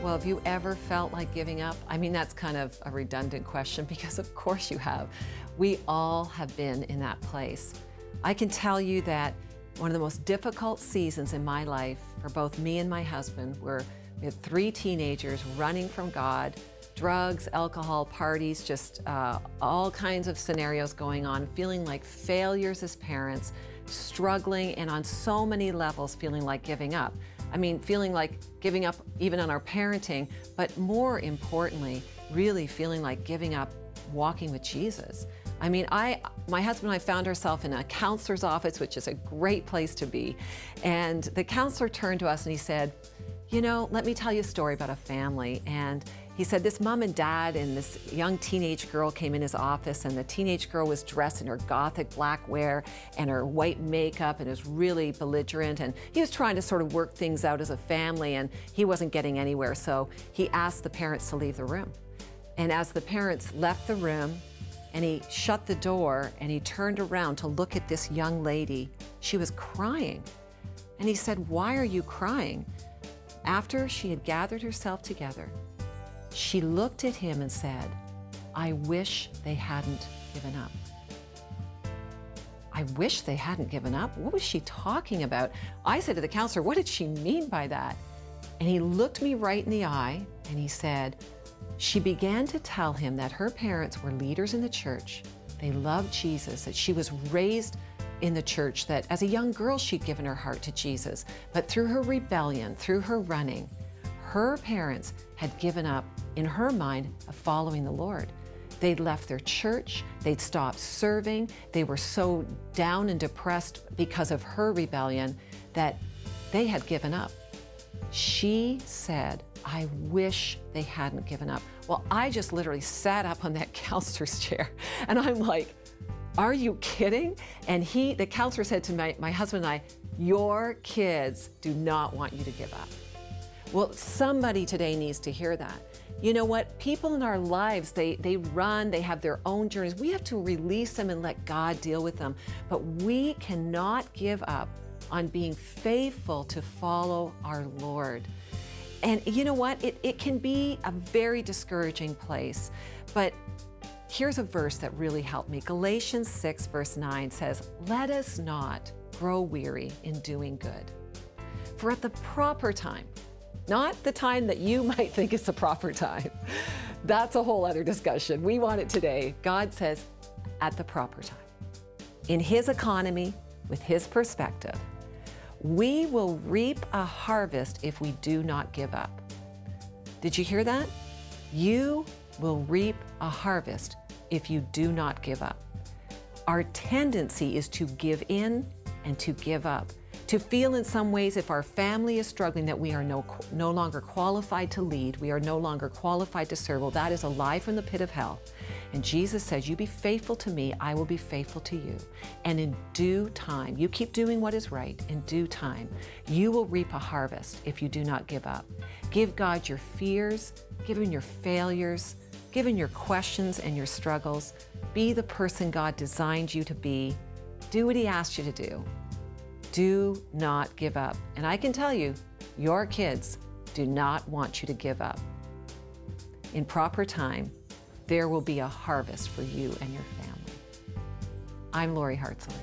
Well, have you ever felt like giving up? I mean, that's kind of a redundant question because of course you have. We all have been in that place. I can tell you that one of the most difficult seasons in my life for both me and my husband were we had 3 teenagers running from God, drugs, alcohol, parties, just all kinds of scenarios going on, feeling like failures as parents, struggling, and on so many levels feeling like giving up. I mean, feeling like giving up even on our parenting, but more importantly, really feeling like giving up walking with Jesus. I mean, my husband and I found ourselves in a counselor's office, which is a great place to be. And the counselor turned to us and he said, you know, let me tell you a story about a family. And he said this mom and dad and this young teenage girl came in his office, and the teenage girl was dressed in her gothic black wear and her white makeup and was really belligerent, and he was trying to sort of work things out as a family, and he wasn't getting anywhere, so he asked the parents to leave the room. And as the parents left the room and he shut the door and he turned around to look at this young lady, she was crying. And he said, "Why are you crying?" After she had gathered herself together, she looked at him and said, "I wish they hadn't given up." I wish they hadn't given up? What was she talking about? I said to the counselor, what did she mean by that? And he looked me right in the eye and he said, she began to tell him that her parents were leaders in the church. They loved Jesus, that she was raised in the church, that as a young girl she'd given her heart to Jesus. But through her rebellion, through her running, her parents had given up, in her mind, of following the Lord. They'd left their church, they'd stopped serving, they were so down and depressed because of her rebellion that they had given up. She said, "I wish they hadn't given up." Well, I just literally sat up on that counselor's chair and I'm like, are you kidding? And the counselor said to my husband and I, "Your kids do not want you to give up." Well, somebody today needs to hear that. You know what? People in our lives, they run, they have their own journeys. We have to release them and let God deal with them. But we cannot give up on being faithful to follow our Lord. And you know what? It can be a very discouraging place. But here's a verse that really helped me. Galatians 6 verse 9 says, "Let us not grow weary in doing good. For at the proper time," not the time that you might think is the proper time. That's a whole other discussion. We want it today. God says, at the proper time. In His economy, with His perspective, we will reap a harvest if we do not give up. Did you hear that? You will reap a harvest if you do not give up. Our tendency is to give in and to give up. To feel in some ways, if our family is struggling, that we are no longer qualified to lead, we are no longer qualified to serve. Well, that is a lie from the pit of hell. And Jesus says, "You be faithful to me, I will be faithful to you." And in due time, you keep doing what is right, in due time, you will reap a harvest if you do not give up. Give God your fears, give Him your failures, give Him your questions and your struggles. Be the person God designed you to be. Do what He asked you to do. Do not give up. And I can tell you, your kids do not want you to give up. In proper time, there will be a harvest for you and your family. I'm Lorie Hartshorn.